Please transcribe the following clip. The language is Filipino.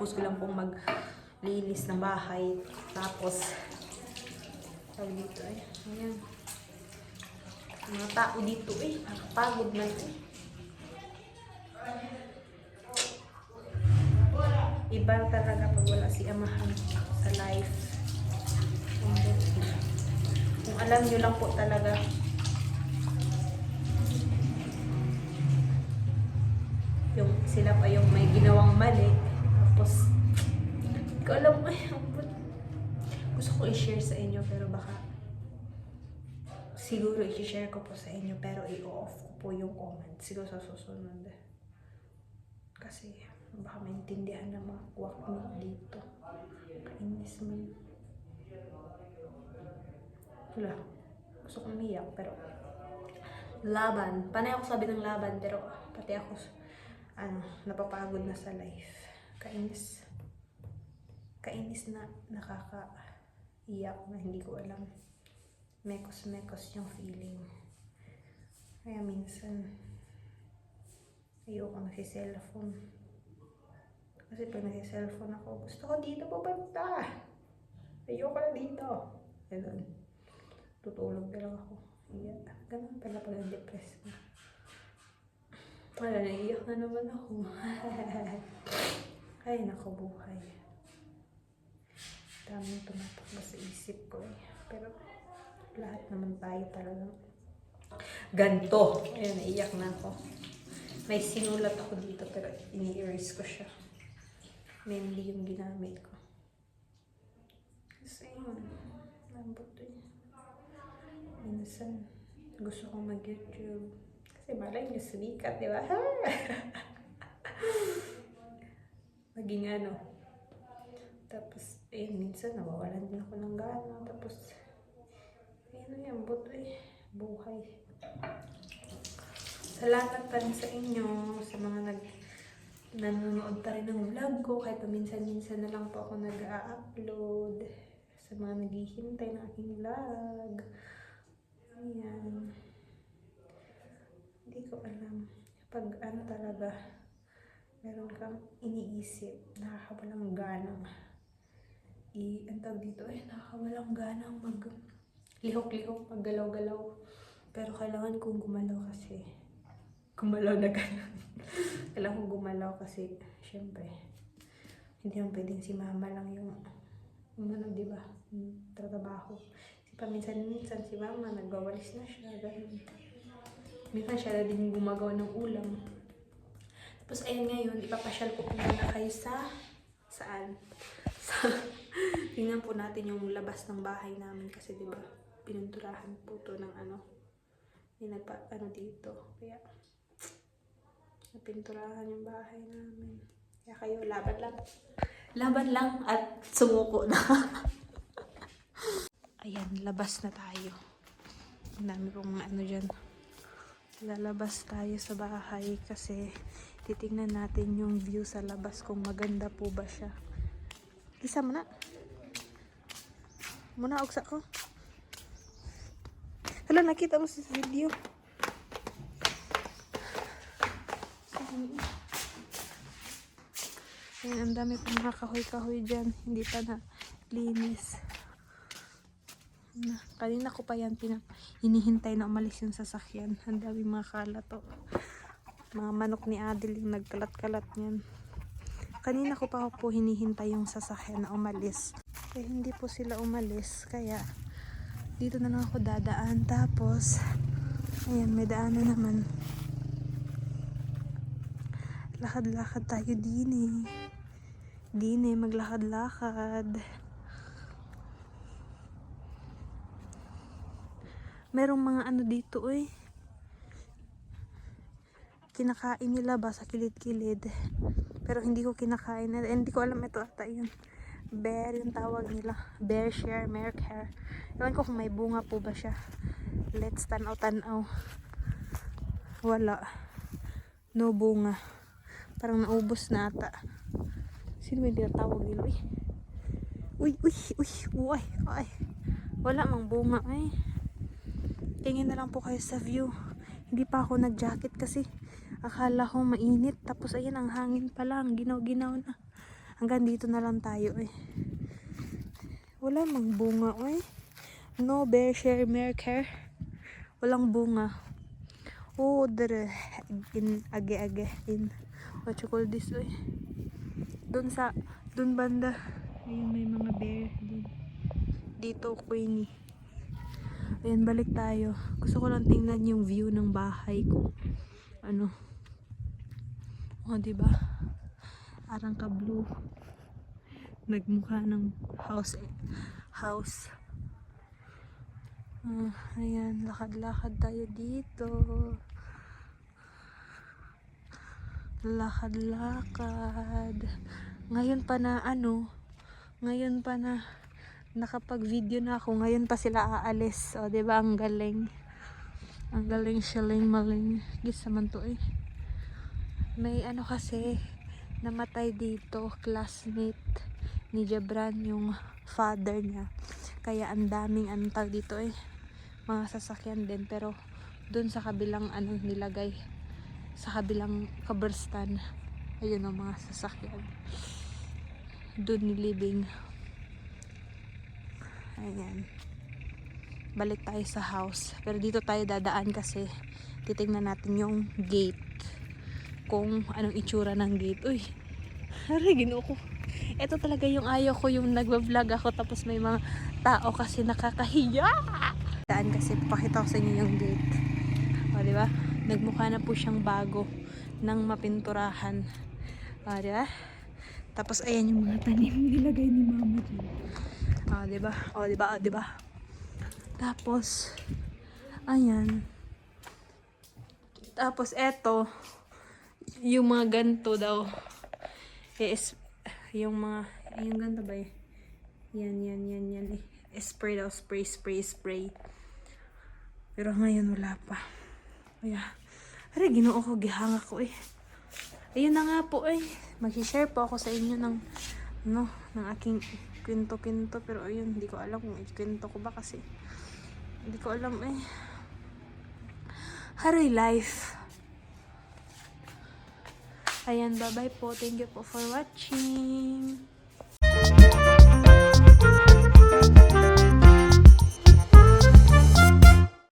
kakatapos ko lang pong maglinis ng bahay. Tapos, tawag dito eh. Ayan. Mga tao dito eh. Nakapagod na eh. Iba talaga pag wala si amahan sa life. Kung alam nyo lang po talaga, yung sila pa yung may ginawang mali. Tapos, hindi ko alam, gusto ko i-share sa inyo pero baka siguro i-share ko po sa inyo pero i-off ko po yung comment siguro sa susunod. Kasi baka maintindihan ng mga workmate dito. Kainis man. Wala. Gusto kong umiyak pero laban. Panay ako sabi ng laban pero pati ako napapagod na sa life. Kainis. Kainis na nakakaiyak na hindi ko alam. Mekos-mekos yung feeling. Kaya minsan ayoko nagsi-cellphone. Kasi pag nagsi-cellphone ako, gusto ko dito pupunta. Ayoko na dito. Ganun. Tutulog na lang ako. Yeah. Ganun pala pag na-depress na. Wala, naiiyak na naman ako. Ay, nako buhay. Daming tumatakbo sa isip ko eh. Pero lahat naman tayo talagang ganto. Ayun, naiiyak na ako. May sinulat ako dito pero ini-erase ko siya. Mainly yung ginamit ko. Kasi yun, lambot eh. Minsan, gusto kong mag-YouTube. Kasi malay nyo, sumikat, di ba? Maging ano. Tapos, minsan nawawalan din ako ng gana. Tapos, ayun yan, buto eh. Buhay. Salamat pa rin sa inyo, sa mga nanonood pa rin ng vlog ko. Kahit paminsan-minsan na lang po ako nag-a-upload. Sa mga naghihintay ng aking vlog. Ayan. Hindi ko alam. Pag ano talaga, meron kang iniisip, nakakawalang ganang ang tawag dito nakakawalang ganang lihok-lihok, maggalaw-galaw. Pero kailangan kong gumalaw kasi gumalaw na ganun. Kailangan kong gumalaw kasi syempre hindi naman pwedeng si mama lang yung diba, trabaho. Paminsan-minsan si mama nagwawalis na siya, ganun. Minsan siya na din gumagawa ng ulam. Tapos ayun ngayon, ipapasyal ko po muna kayo saan? Tingnan po natin yung labas ng bahay namin kasi diba, pininturahan po to ng may dito. Kaya, napinturahan yung bahay namin. Kaya kayo, laban lang. Laban lang at sumuko na. Ayan, labas na tayo. Ang dami pong dyan. Lalabas tayo sa bahay kasi titingnan natin yung view sa labas kung maganda po ba siya. Isa mo na. Muna uksa ko. Hala, nakita mo sa video. Ayan, ang dami pong mga kahoy-kahoy dyan. Hindi pa na linis. Kanina ko pa yan hinihintay na umalis yung sasakyan. Ang dami mga kalat to. Mga manok ni Adel yung nagkalat-kalat niyan. Kanina ko pa po hinihintay yung sasakyan na umalis. Eh, hindi po sila umalis. Kaya dito na lang ako dadaan. Tapos ayan, may daan na naman. Lakad-lakad tayo din eh. Maglakad-lakad. Merong mga dito kinakain nila ba sa kilid-kilid. Pero hindi ko kinakain. Hindi ko alam ito ata yun. Bear yung tawag nila. Bear share, merker. Ewan ko kung may bunga po ba siya. Let's tanaw-tanaw. Wala. No bunga. Parang naubos na ata. Sino ba yung tawag nila? Uy. Wala mang bunga Tingin na lang po kayo sa view. Hindi pa ako nag-jacket kasi akala ko mainit. Tapos ayan, ang hangin pa lang. Ginaw-ginaw na. Hanggang dito na lang tayo eh. Wala mang bunga eh. No bear share care. Walang bunga. Oh, there in age in what you call this eh. Doon banda. Ayun, may mga bear dun. Dito, Queenie. Ayan, balik tayo. Gusto ko lang tingnan yung view ng bahay ko. Ano? O, diba? Arang ka blue. Nagmukha ng house. Ayan, lakad-lakad tayo dito. Lakad-lakad. Ngayon pa na nakapag-video na ako. Ngayon pa sila aalis. O, diba? Ang galing. Ang galing, shaling maling. Gis naman to eh. May kasi, namatay dito. Classmate ni Jebran, yung father niya. Kaya ang daming tag dito eh. Mga sasakyan din. Pero, dun sa kabilang nilagay. Sa kabilang kaberstan. Ayun ang mga sasakyan. Dun nilibing. Ayan. Balik tayo sa house. Pero dito tayo dadaan kasi titingnan natin yung gate. Kung anong itsura ng gate. Uy, aray, ginoo ko. Ito talaga yung ayaw ko, yung nagbablog ako tapos may mga tao kasi nakakahiya. Daan kasi papakita ko sa inyo yung gate. O, diba? Nagmukha na po siyang bago ng mapinturahan. O, diba? Tapos ayan yung mga tanim nilagay ni mama dyan. O, diba? O, diba? O, diba? Tapos ayan. Tapos eto yung mga ganto daw is yung mga yung ganto ba eh? Yan eh. Spray daw, spray. Pero ngayon wala pa. Kaya aray, ginoo ko, gihanga ko eh. Ayun na nga po eh. Mag-share po ako sa inyo ng ng aking kwento. Pero ayun, hindi ko alam kung ikwento ko ba kasi hindi ko alam eh. Haray life. Ayan, bye-bye po. Thank you po for watching.